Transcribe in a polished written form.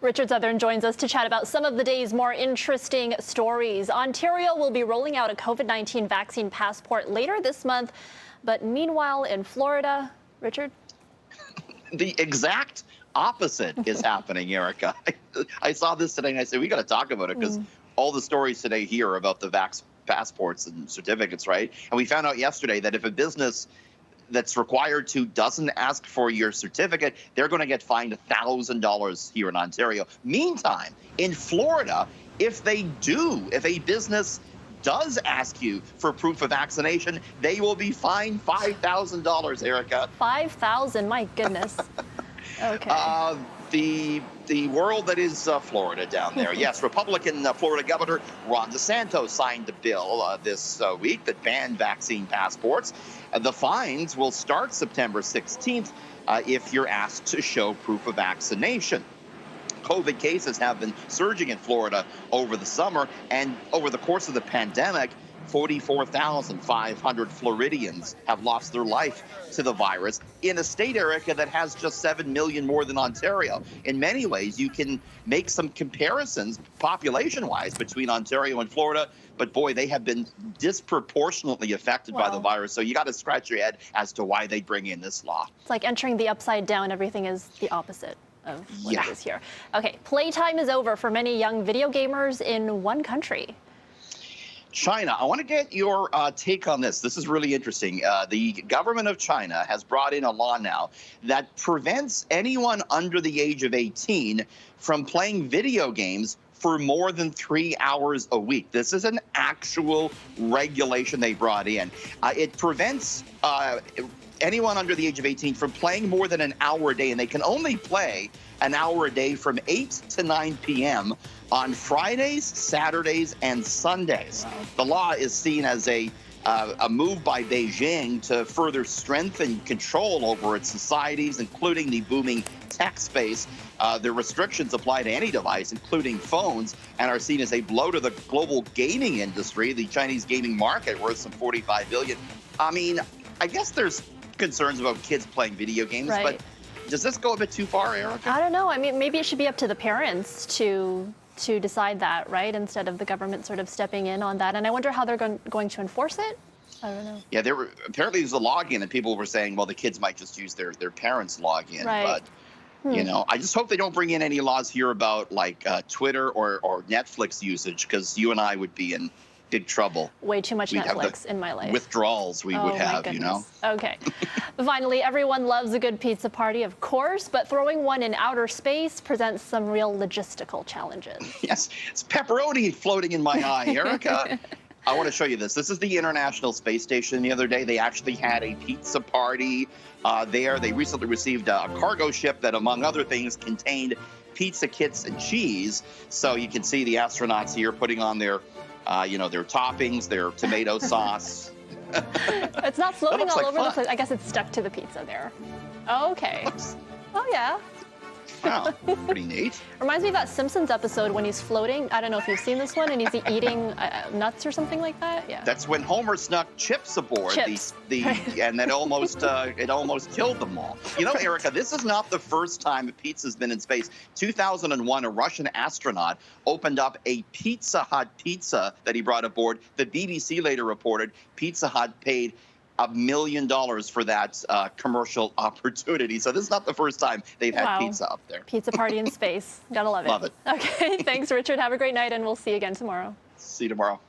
Richard Southern joins us to chat about some of the day's more interesting stories. Ontario will be rolling out a COVID-19 vaccine passport later this month. But meanwhile, in Florida, Richard? The exact opposite is happening, Erica. I saw this today and I said, we got to talk about it because all the stories today here are about the passports and certificates, right? And we found out yesterday that if a business that's required to doesn't ask for your certificate, they're going to get fined $1,000 here in Ontario. Meantime, in Florida, if a business does ask you for proof of vaccination, they will be fined $5,000, Erica. $5,000, my goodness. Okay. The world that is Florida down there. Yes, Republican Florida Governor Ron DeSantis signed a bill this week that banned vaccine passports. The fines will start September 16th if you're asked to show proof of vaccination. COVID cases have been surging in Florida over the summer, and over the course of the pandemic, 44,500 Floridians have lost their life to the virus in a state, Erica, that has just 7 million more than Ontario. In many ways, you can make some comparisons population-wise between Ontario and Florida, but boy, they have been disproportionately affected by the virus. So you got to scratch your head as to why they bring in this law. It's like entering the upside down. Everything is the opposite of what it is here. Okay, playtime is over for many young video gamers in one country. China. I want to get your take on this. This is really interesting. The government of China has brought in a law now that prevents anyone under the age of 18 from playing video games for more than 3 hours a week. This is an actual regulation they brought in. It prevents anyone under the age of 18 from playing more than an hour a day, and they can only play an hour a day from 8 to 9 p.m. on Fridays, Saturdays, and Sundays. Wow. The law is seen as a move by Beijing to further strengthen control over its societies, including the booming tech space. The restrictions apply to any device, including phones, and are seen as a blow to the global gaming industry, the Chinese gaming market, worth some $45 billion. I mean, I guess there's concerns about kids playing video games, but does this go a bit too far, Erica? I don't know. I mean, maybe it should be up to the parents to decide that, right? Instead of the government sort of stepping in on that. And I wonder how they're going to enforce it. I don't know. Yeah, apparently there's a login, and people were saying, well, the kids might just use their parents' login. Right. But, you know, I just hope they don't bring in any laws here about, like, Twitter or Netflix usage, because you and I would be in big trouble. Way too much Netflix in my life. Withdrawals we would have, you know. Okay. Finally, everyone loves a good pizza party, of course, but throwing one in outer space presents some real logistical challenges. Yes, it's pepperoni floating in my eye, Erica. I want to show you this. This is the International Space Station. The other day, they actually had a pizza party there. They recently received a cargo ship that, among other things, contained pizza kits and cheese. So you can see the astronauts here putting on their their toppings, their tomato sauce. It's not floating all over the place. I guess it's stuck to the pizza there. Okay. Oh, yeah. Wow, pretty neat. Reminds me of that Simpsons episode when he's floating. I don't know if you've seen this one, and he's eating nuts or something like that. Yeah. That's when Homer snuck chips aboard, and then it almost killed them all. You know, Erica, this is not the first time a pizza's been in space. 2001, a Russian astronaut opened up a Pizza Hut pizza that he brought aboard. The BBC later reported Pizza Hut paid $1 million for that commercial opportunity. So this is not the first time they've had pizza up there. Pizza party in space. Gotta love it. Love it. Okay, thanks, Richard. Have a great night, and we'll see you again tomorrow. See you tomorrow.